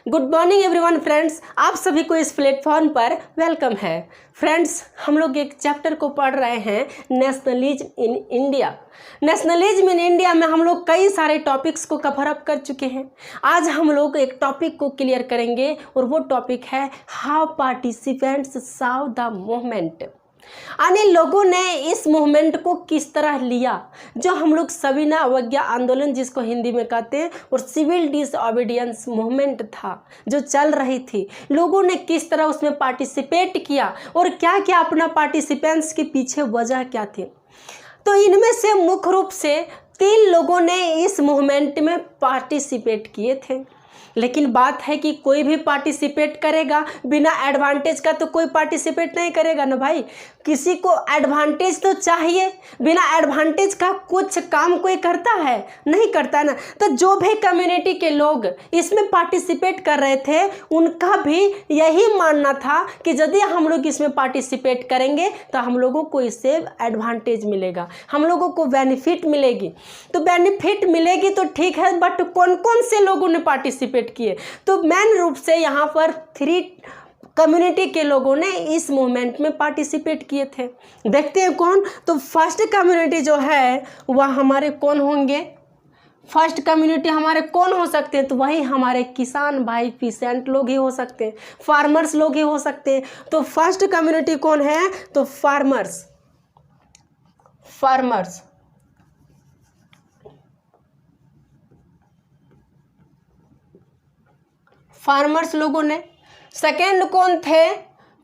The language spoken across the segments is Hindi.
गुड मॉर्निंग एवरीवन फ्रेंड्स, आप सभी को इस प्लेटफॉर्म पर वेलकम है। फ्रेंड्स, हम लोग एक चैप्टर को पढ़ रहे हैं nationalism in India. Nationalism in India में हम लोग कई सारे टॉपिक्स को कवर अप कर चुके हैं। आज हम लोग एक टॉपिक को क्लियर करेंगे और वो टॉपिक है how participants saw the movement. यानी लोगों ने इस मूवमेंट को किस तरह लिया, जो हम लोग सविनय अवज्ञा आंदोलन जिसको हिंदी में कहते हैं और सिविल डिसओबीडियंस मूवमेंट था जो चल रही थी, लोगों ने किस तरह उसमें पार्टिसिपेट किया और क्या क्या अपना पार्टिसिपेंट्स के पीछे वजह क्या थी। तो इनमें से मुख्य रूप से 3 लोगों ने इस मूवमेंट में पार्टिसिपेट किए थे। लेकिन बात है कि कोई भी पार्टिसिपेट करेगा बिना एडवांटेज का तो कोई पार्टिसिपेट नहीं करेगा ना भाई। किसी को एडवांटेज तो चाहिए, बिना एडवांटेज का कुछ काम कोई करता है नहीं करता ना। तो जो भी कम्युनिटी के लोग इसमें पार्टिसिपेट कर रहे थे उनका भी यही मानना था कि यदि हम लोग इसमें पार्टिसिपेट करेंगे तो हम लोगों को इससे एडवांटेज मिलेगा, हम लोगों को बेनिफिट मिलेगी। तो बेनिफिट मिलेगी तो ठीक है, बट कौन कौन से लोगों ने पार्टिसिपेट किए? तो मेन रूप से यहाँ पर 3 कम्युनिटी के लोगों ने इस मूवमेंट में पार्टिसिपेट किए थे। देखते हैं कौन। तो फर्स्ट कम्युनिटी जो है वह हमारे कौन होंगे? फर्स्ट कम्युनिटी हमारे कौन हो सकते हैं? तो वही हमारे किसान भाई पीसेंट लोग ही हो सकते हैं, फार्मर्स लोग ही हो सकते हैं। तो फर्स्ट कम्युनिटी कौन है? तो फार्मर्स लोगों ने। सेकेंड कौन थे?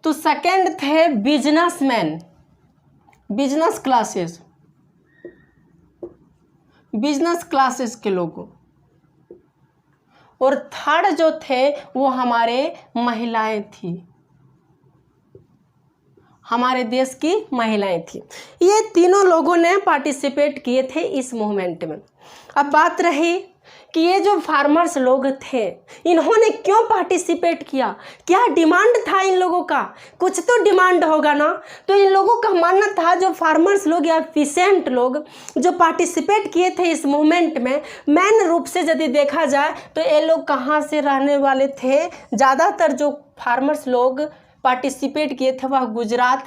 तो सेकेंड थे बिजनेसमैन, बिजनेस क्लासेस के लोगों। और थर्ड जो थे वो हमारे महिलाएं थी, हमारे देश की महिलाएं थी। ये तीनों लोगों ने पार्टिसिपेट किए थे इस मूवमेंट में। अब बात रही कि ये जो फार्मर्स लोग थे इन्होंने क्यों पार्टिसिपेट किया, क्या डिमांड था इन लोगों का? कुछ तो डिमांड होगा ना। तो इन लोगों का मानना था, जो फार्मर्स लोग या पीसेंट लोग जो पार्टिसिपेट किए थे इस मूवमेंट में, मेन रूप से यदि देखा जाए तो ये लोग कहाँ से रहने वाले थे? ज़्यादातर जो फार्मर्स लोग पार्टिसिपेट किए थे वह गुजरात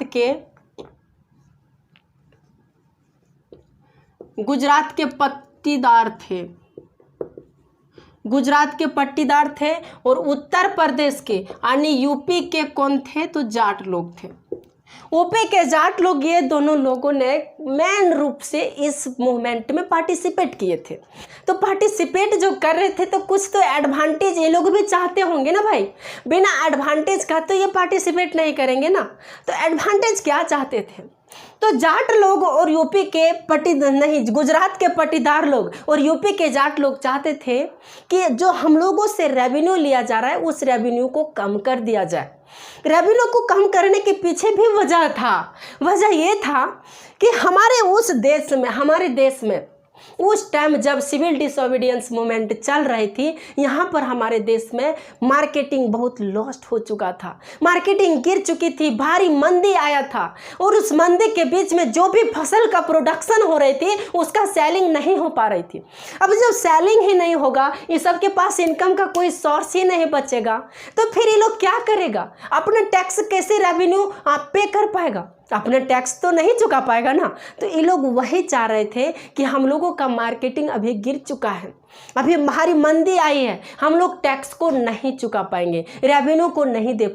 के पट्टीदार थे और उत्तर प्रदेश के यानी यूपी के कौन थे? तो जाट लोग थे। यूपी के जाट लोग, ये दोनों लोगों ने मेन रूप से इस मूवमेंट में पार्टिसिपेट किए थे। तो पार्टिसिपेट जो कर रहे थे तो कुछ तो एडवांटेज ये लोग भी चाहते होंगे ना भाई। बिना एडवांटेज का तो ये पार्टिसिपेट नहीं करेंगे ना। तो एडवांटेज क्या चाहते थे? तो जाट लोग और गुजरात के पट्टीदार लोग और यूपी के जाट लोग चाहते थे कि जो हम लोगों से रेवेन्यू लिया जा रहा है उस रेवेन्यू को कम कर दिया जाए। रेवेन्यू को कम करने के पीछे भी वजह ये था कि हमारे देश में उस टाइम जब सिविल डिसओबीडियंस मूवमेंट चल रही थी, यहाँ पर हमारे देश में मार्केटिंग बहुत लॉस्ट हो चुका था, मार्केटिंग गिर चुकी थी, भारी मंदी आया था। और उस मंदी के बीच में जो भी फसल का प्रोडक्शन हो रही थी उसका सेलिंग नहीं हो पा रही थी। अब जब सेलिंग ही नहीं होगा, ये सबके पास इनकम का कोई सोर्स ही नहीं बचेगा, तो फिर ये लोग क्या करेगा? अपना टैक्स कैसे रेवेन्यू पे कर पाएगा? अपना टैक्स तो नहीं चुका पाएगा ना। तो ये लोग वही चाह रहे थे कि हम लोगों का मार्केटिंग अभी गिर चुका है, अभी भारी मंदी आई है, हम लोग टैक्स को नहीं चुका पाएंगे, रेवेन्यू को नहीं दे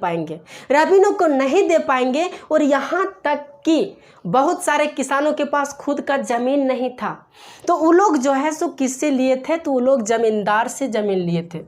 पाएंगे। और यहाँ तक कि बहुत सारे किसानों के पास खुद का ज़मीन नहीं था। तो वो लोग जो है सो किससे लिए थे? तो वो लोग ज़मींदार से ज़मीन लिए थे।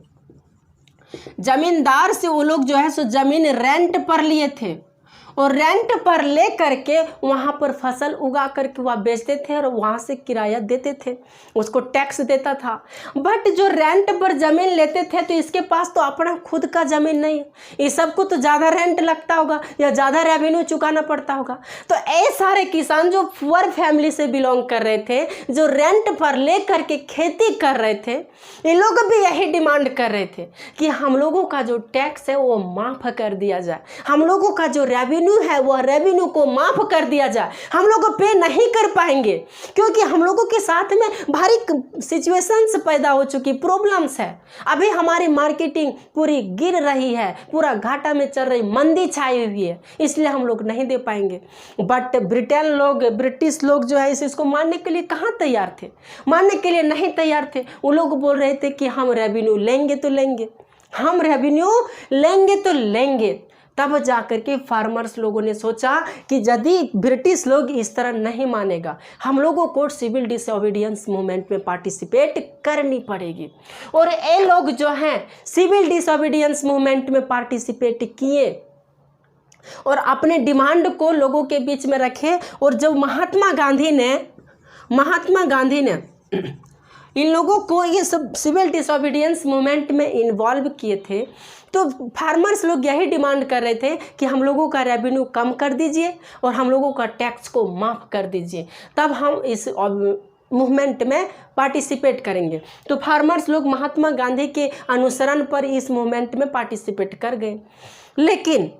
ज़मींदार से वो लोग जो है सो ज़मीन रेंट पर लिए थे और रेंट पर ले करके वहाँ पर फसल उगा करके वह बेचते थे और वहाँ से किराया देते थे, उसको टैक्स देता था। बट जो रेंट पर ज़मीन लेते थे तो इसके पास तो अपना खुद का ज़मीन नहीं है, ये सबको तो ज़्यादा रेंट लगता होगा या ज़्यादा रेवेन्यू चुकाना पड़ता होगा। तो ये सारे किसान जो पुअर फैमिली से बिलोंग कर रहे थे, जो रेंट पर ले करके खेती कर रहे थे, ये लोग भी यही डिमांड कर रहे थे कि हम लोगों का जो टैक्स है वो माफ़ कर दिया जाए, हम लोगों का जो रेवेन्यू रेवेन्यू है वह रेवेन्यू को माफ़ कर दिया जाए। हम लोग पे नहीं कर पाएंगे क्योंकि हम लोगों के साथ में भारी सिचुएशंस पैदा हो चुकी, प्रॉब्लम्स है। अभी हमारी मार्केटिंग पूरी गिर रही है, पूरा घाटा में चल रही, मंदी छाई हुई है, इसलिए हम लोग नहीं दे पाएंगे। बट ब्रिटिश लोग जो है इसको मानने के लिए कहाँ तैयार थे, मानने के लिए नहीं तैयार थे। वो लोग बोल रहे थे कि हम रेवेन्यू लेंगे तो लेंगे, हम रेवेन्यू लेंगे तो लेंगे। तब जाकर के फार्मर्स लोगों ने सोचा कि यदि ब्रिटिश लोग इस तरह नहीं मानेगा, हम लोगों को सिविल डिसोबीडियंस मूवमेंट में पार्टिसिपेट करनी पड़ेगी। और ये लोग जो हैं सिविल डिसोबीडियंस मूवमेंट में पार्टिसिपेट किए और अपने डिमांड को लोगों के बीच में रखे। और जब महात्मा गांधी ने इन लोगों को ये सब सिविल डिसोबीडियंस मूवमेंट में इन्वॉल्व किए थे, तो फार्मर्स लोग यही डिमांड कर रहे थे कि हम लोगों का रेवेन्यू कम कर दीजिए और हम लोगों का टैक्स को माफ़ कर दीजिए, तब हम इस मूवमेंट में पार्टिसिपेट करेंगे। तो फार्मर्स लोग महात्मा गांधी के अनुसरण पर इस मूवमेंट में पार्टिसिपेट कर गए। लेकिन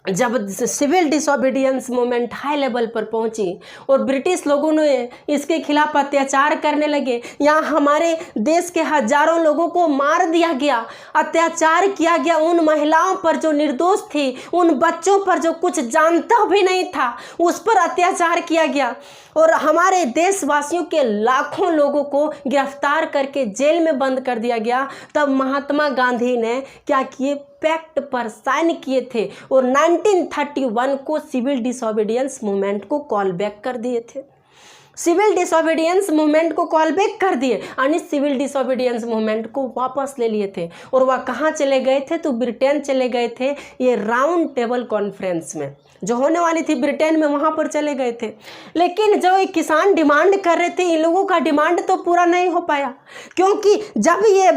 जब civil disobedience movement high level पर पहुंची और ब्रिटिश लोगों ने इसके खिलाफ अत्याचार करने लगे, यहाँ हमारे देश के हजारों लोगों को मार दिया गया, अत्याचार किया गया, उन महिलाओं पर जो निर्दोष थी, उन बच्चों पर जो कुछ जानता भी नहीं था, उस पर अत्याचार किया गया और हमारे देशवासियों के लाखों लोगों को गिरफ्तार करके जेल में बंद कर दिया गया। तब महात्मा गांधी ने क्या किए, पैक्ट पर साइन किए थे और 1931 को सिविल डिसोबीडियंस मूवमेंट को कॉल बैक कर दिए थे। सिविल डिसोबीडियंस मूवमेंट को कॉल बैक कर दिए, यानी सिविल डिसोबीडियंस मूवमेंट को वापस ले लिए थे। और वह कहाँ चले गए थे, तो ब्रिटेन चले गए थे। ये राउंड टेबल कॉन्फ्रेंस में जो होने वाली थी ब्रिटेन में, वहाँ पर चले गए थे। लेकिन जो ये किसान डिमांड कर रहे थे, इन लोगों का डिमांड तो पूरा नहीं हो पाया, क्योंकि जब ये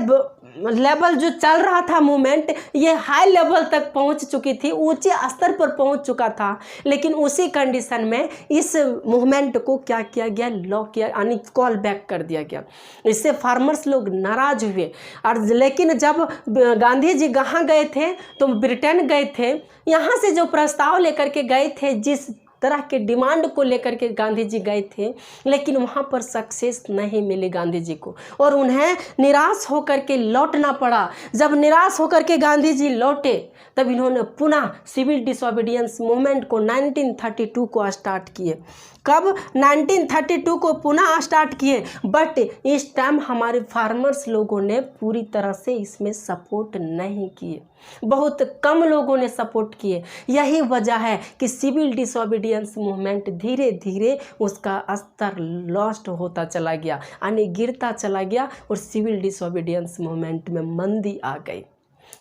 लेवल जो चल रहा था मूवमेंट, ये हाई लेवल तक पहुंच चुकी थी, ऊंचे स्तर पर पहुंच चुका था। लेकिन उसी कंडीशन में इस मूवमेंट को क्या किया गया, लॉ किया, यानी कॉल बैक कर दिया गया। इससे फार्मर्स लोग नाराज हुए। और लेकिन जब गांधी जी कहाँ गए थे, तो ब्रिटेन गए थे। यहाँ से जो प्रस्ताव लेकर के गए थे, जिस तरह के डिमांड को लेकर के गांधी जी गए थे, लेकिन वहाँ पर सक्सेस नहीं मिली गांधी जी को और उन्हें निराश होकर के लौटना पड़ा। जब निराश होकर के गांधी जी लौटे, तब इन्होंने पुनः सिविल डिसोबीडियंस मूवमेंट को 1932 को स्टार्ट किए। कब? 1932 को पुनः स्टार्ट किए। बट इस टाइम हमारे फार्मर्स लोगों ने पूरी तरह से इसमें सपोर्ट नहीं किए, बहुत कम लोगों ने सपोर्ट किए। यही वजह है कि सिविल डिसोबीडियंस मूवमेंट धीरे धीरे उसका स्तर लॉस्ट होता चला गया, यानी गिरता चला गया और सिविल डिसोबीडियंस मूवमेंट में मंदी आ गई।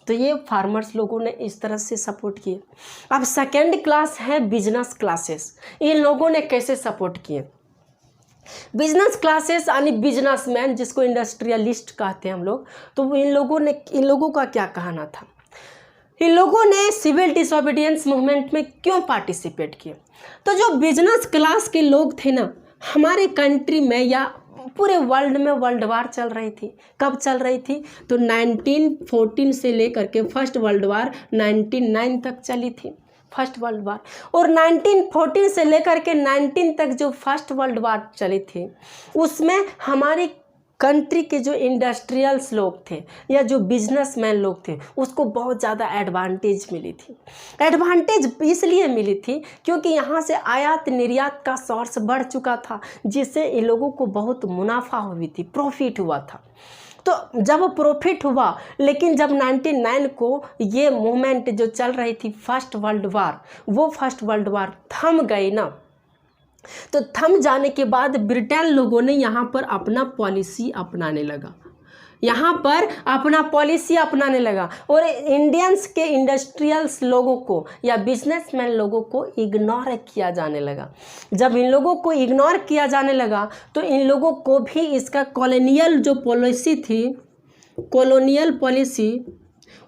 तो ये फार्मर्स लोगों ने इस तरह से सपोर्ट किए। अब सेकेंड क्लास है बिजनेस क्लासेस। इन लोगों ने कैसे सपोर्ट किए? बिजनेस क्लासेस यानी बिजनेसमैन, जिसको इंडस्ट्रियलिस्ट कहते हैं हम लोग, तो इन लोगों का क्या कहना था? इन लोगों ने सिविल डिसोबीडियंस मूवमेंट में क्यों पार्टिसिपेट किए? तो जो बिजनेस क्लास के लोग थे ना, हमारे कंट्री में या पूरे वर्ल्ड में वर्ल्ड वार चल रही थी। कब चल रही थी? तो 1914 से लेकर के फर्स्ट वर्ल्ड वार 1909 तक चली थी, फर्स्ट वर्ल्ड वार। और 1914 से लेकर के 19 तक जो फर्स्ट वर्ल्ड वार चली थी, उसमें हमारी कंट्री के जो इंडस्ट्रियल्स लोग थे या जो बिजनेसमैन लोग थे, उसको बहुत ज़्यादा एडवांटेज मिली थी। एडवांटेज इसलिए मिली थी क्योंकि यहाँ से आयात निर्यात का सोर्स बढ़ चुका था, जिससे इन लोगों को बहुत मुनाफा हुई थी, प्रॉफिट हुआ था। तो जब प्रॉफिट हुआ, लेकिन जब 1909 को ये मूवमेंट जो चल रही थी फर्स्ट वर्ल्ड वार, वो फर्स्ट वर्ल्ड वार थम गई ना, तो थम जाने के बाद ब्रिटेन लोगों ने यहाँ पर अपना पॉलिसी अपनाने लगा, यहाँ पर अपना पॉलिसी अपनाने लगा और इंडियंस के इंडस्ट्रियल्स लोगों को या बिजनेसमैन लोगों को इग्नोर किया जाने लगा। जब इन लोगों को इग्नोर किया जाने लगा, तो इन लोगों को भी इसका कॉलोनियल जो पॉलिसी थी,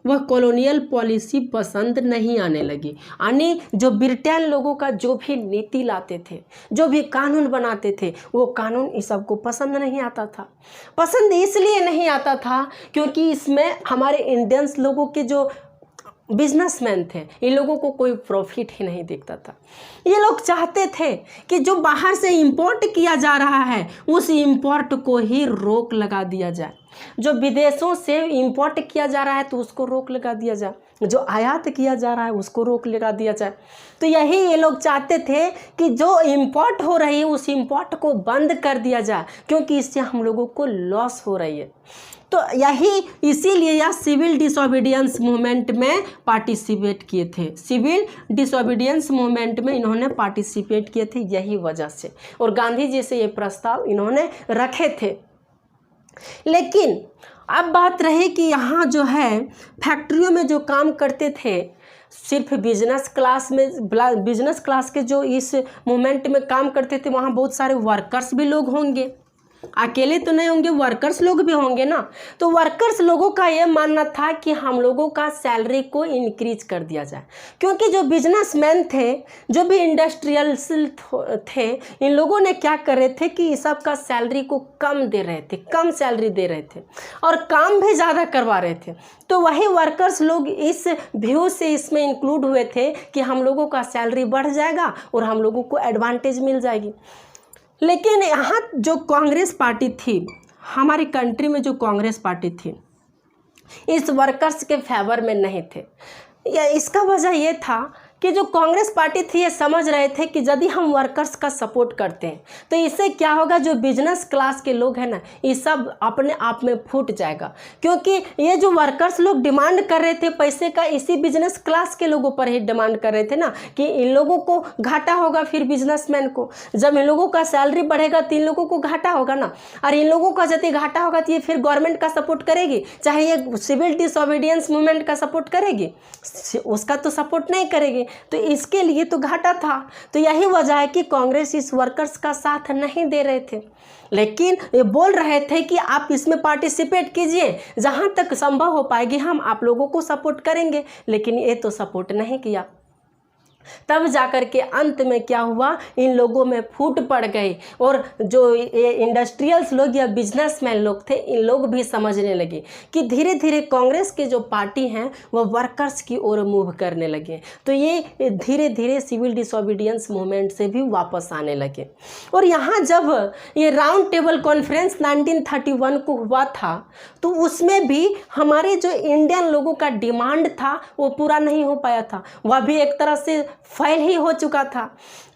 वह कॉलोनियल पॉलिसी पसंद नहीं आने लगी। यानी जो ब्रिटेन लोगों का जो भी नीति लाते थे, जो भी कानून बनाते थे, वो कानून इस सबको पसंद नहीं आता था। पसंद इसलिए नहीं आता था क्योंकि इसमें हमारे इंडियंस लोगों के जो बिजनेसमैन थे, इन लोगों को कोई प्रॉफिट ही नहीं दिखता था। ये लोग चाहते थे कि जो बाहर से इंपोर्ट किया जा रहा है उस इंपोर्ट को ही रोक लगा दिया जाए, जो विदेशों से इंपोर्ट किया जा रहा है तो उसको रोक लगा दिया जाए, जो आयात किया जा रहा है उसको रोक लगा दिया जाए। तो यही ये लोग चाहते थे कि जो इंपोर्ट हो रही है उस इंपोर्ट को बंद कर दिया जाए, क्योंकि इससे हम लोगों को लॉस हो रही है। तो इसीलिए यह सिविल डिसोबीडियंस मूवमेंट में पार्टिसिपेट किए थे, सिविल डिसोबीडियंस मूवमेंट में इन्होंने पार्टिसिपेट किए थे यही वजह से, और गांधी जी से ये प्रस्ताव इन्होंने रखे थे। लेकिन अब बात रही कि यहाँ जो है फैक्ट्रियों में जो काम करते थे, सिर्फ बिजनेस क्लास के जो इस मूवमेंट में काम करते थे वहाँ बहुत सारे वर्कर्स भी लोग होंगे, अकेले तो नहीं होंगे, वर्कर्स लोग भी होंगे ना। तो वर्कर्स लोगों का ये मानना था कि हम लोगों का सैलरी को इंक्रीज कर दिया जाए, क्योंकि जो बिजनेसमैन थे, जो भी इंडस्ट्रियल्स थे, इन लोगों ने क्या कर रहे थे कि सब का सैलरी को कम दे रहे थे, कम सैलरी दे रहे थे और काम भी ज़्यादा करवा रहे थे। तो वही वर्कर्स लोग इस व्यू से इसमें इंक्लूड हुए थे कि हम लोगों का सैलरी बढ़ जाएगा और हम लोगों को एडवांटेज मिल जाएगी। लेकिन यहाँ जो कांग्रेस पार्टी थी, हमारी कंट्री में जो कांग्रेस पार्टी थी, इस वर्कर्स के फेवर में नहीं थे। इसका वजह ये था कि जो कांग्रेस पार्टी थी ये समझ रहे थे कि यदि हम वर्कर्स का सपोर्ट करते हैं तो इससे क्या होगा, जो बिजनेस क्लास के लोग हैं ना, ये सब अपने आप में फूट जाएगा, क्योंकि ये जो वर्कर्स लोग डिमांड कर रहे थे पैसे का, इसी बिजनेस क्लास के लोगों पर ही डिमांड कर रहे थे ना, कि इन लोगों को घाटा होगा, फिर बिजनेसमैन को जब इन लोगों का सैलरी बढ़ेगा तो इन लोगों को घाटा होगा ना, और इन लोगों का यदि घाटा होगा तो ये फिर गवर्नमेंट का सपोर्ट करेगी, चाहे ये सिविल डिसोबीडियंस मूवमेंट का सपोर्ट करेगी, उसका तो सपोर्ट नहीं करेगी। तो इसके लिए तो घाटा था। तो यही वजह है कि कांग्रेस इस वर्कर्स का साथ नहीं दे रहे थे, लेकिन ये बोल रहे थे कि आप इसमें पार्टिसिपेट कीजिए, जहां तक संभव हो पाएगी हम आप लोगों को सपोर्ट करेंगे। लेकिन ये तो सपोर्ट नहीं किया। तब जाकर के अंत में क्या हुआ, इन लोगों में फूट पड़ गई, और जो ये इंडस्ट्रियल्स लोग या बिजनेसमैन लोग थे, इन लोग भी समझने लगे कि धीरे धीरे कांग्रेस के जो पार्टी हैं वो वर्कर्स की ओर मूव करने लगे। तो ये धीरे धीरे सिविल डिसोबीडियंस मूवमेंट से भी वापस आने लगे। और यहाँ जब ये राउंड टेबल कॉन्फ्रेंस 1931 को हुआ था, तो उसमें भी हमारे जो इंडियन लोगों का डिमांड था वो पूरा नहीं हो पाया था, वह भी एक तरह से फेल ही हो चुका था।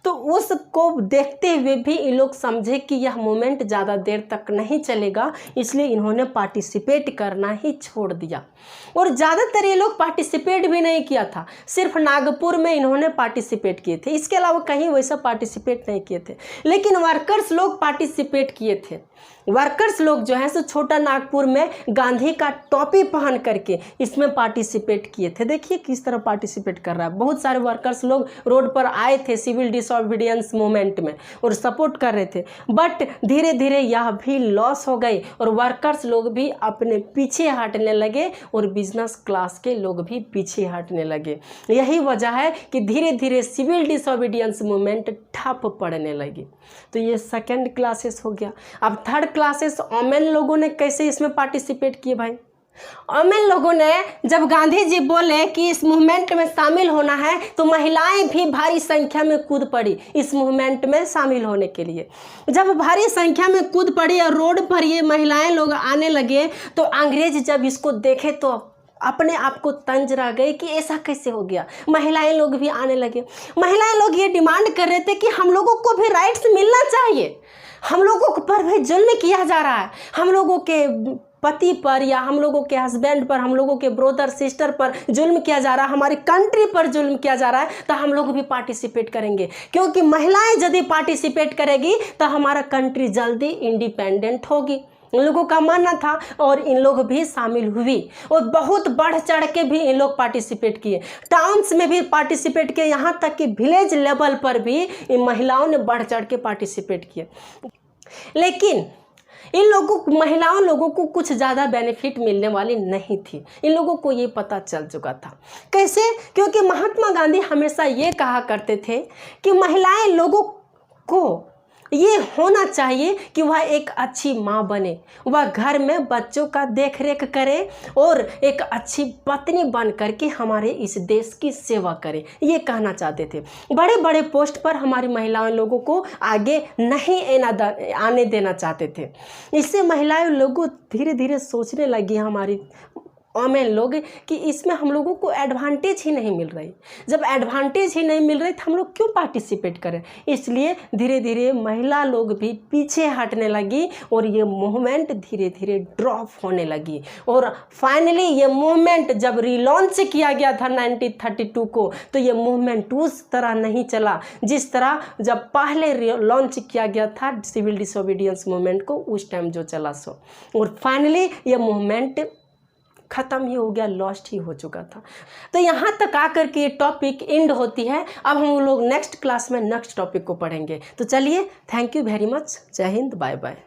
तो उसको देखते हुए भी ये लोग समझे कि यह मूवमेंट ज़्यादा देर तक नहीं चलेगा, इसलिए इन्होंने पार्टिसिपेट करना ही छोड़ दिया। और ज़्यादातर ये लोग पार्टिसिपेट भी नहीं किया था, सिर्फ नागपुर में इन्होंने पार्टिसिपेट किए थे, इसके अलावा कहीं वैसा पार्टिसिपेट नहीं किए थे। लेकिन वर्कर्स लोग पार्टिसिपेट किए थे। वर्कर्स लोग जो है सो छोटा नागपुर में गांधी का टोपी पहन करके इसमें पार्टिसिपेट किए थे। देखिए किस तरह पार्टिसिपेट कर रहा है। बहुत सारे वर्कर्स लोग रोड पर आए थे सिविल डिसोबीडियंस मूवमेंट में और सपोर्ट कर रहे थे, बट धीरे धीरे यह भी लॉस हो गई और वर्कर्स लोग भी अपने पीछे हटने लगे और बिजनेस क्लास के लोग भी पीछे हटने लगे। यही वजह है कि धीरे धीरे सिविल डिसोबीडियंस मूवमेंट ठप पड़ने लगी। तो ये सेकेंड क्लासेस हो गया। अब थर्ड क्लासेस ओमेन लोगों ने कैसे इसमें पार्टिसिपेट किए भाई। ओमेन लोगों ने जब गांधी जी बोले कि इस मूवमेंट में शामिल होना है तो महिलाएं भी भारी संख्या में कूद पड़ी इस मूवमेंट में शामिल होने के लिए। जब भारी संख्या में कूद पड़ी और रोड पर ये महिलाएं लोग आने लगे तो अंग्रेज जब इसको देखे तो अपने आप को तंज रह गए कि ऐसा कैसे हो गया। महिलाएं लोग भी आने लगे। महिलाएं लोग ये डिमांड कर रहे थे कि हम लोगों को भी राइट्स मिलना चाहिए, हम लोगों पर भी जुल्म किया जा रहा है, हम लोगों के पति पर या हम लोगों के हस्बैंड पर, हम लोगों के ब्रदर सिस्टर पर जुल्म किया जा रहा है, हमारी कंट्री पर जुल्म किया जा रहा है, तो हम लोग भी पार्टिसिपेट करेंगे, क्योंकि महिलाएं यदि पार्टिसिपेट करेगी तो हमारा कंट्री जल्दी इंडिपेंडेंट होगी। इन लोगों का मानना था और इन लोग भी शामिल हुई और बहुत बढ़ चढ़ के भी इन लोग पार्टिसिपेट किए। टाउन्स में भी पार्टिसिपेट किए, यहाँ तक कि विलेज लेवल पर भी इन महिलाओं ने बढ़ चढ़ के पार्टिसिपेट किए। लेकिन इन महिलाओं लोगों को कुछ ज़्यादा बेनिफिट मिलने वाली नहीं थी। इन लोगों को ये पता चल चुका था। कैसे? क्योंकि महात्मा गांधी हमेशा ये कहा करते थे कि महिलाएं लोगों को ये होना चाहिए कि वह एक अच्छी माँ बने, वह घर में बच्चों का देख रेख करे और एक अच्छी पत्नी बन करके हमारे इस देश की सेवा करे, ये कहना चाहते थे। बड़े बड़े पोस्ट पर हमारी महिलाएं लोगों को आगे नहीं आने देना चाहते थे। इससे महिलाएं लोगों धीरे धीरे सोचने लगी, हमारी वमेन लोग, कि इसमें हम लोगों को एडवांटेज ही नहीं मिल रही। जब एडवांटेज ही नहीं मिल रही तो हम लोग क्यों पार्टिसिपेट करें। इसलिए धीरे धीरे महिला लोग भी पीछे हटने लगी और ये मूवमेंट धीरे धीरे ड्रॉप होने लगी। और फाइनली ये मूवमेंट जब रिलॉन्च किया गया था 1932 को, तो ये मूवमेंट उस तरह नहीं चला जिस तरह जब पहले लॉन्च किया गया था सिविल डिसोबीडियंस मूवमेंट को, उस टाइम जो चला सो। और फाइनली ये मूवमेंट ख़त्म ही हो गया, लॉस्ट ही हो चुका था। तो यहाँ तक आकर के ये टॉपिक एंड होती है। अब हम लोग नेक्स्ट क्लास में नेक्स्ट टॉपिक को पढ़ेंगे। तो चलिए, थैंक यू वेरी मच। जय हिंद, बाय बाय।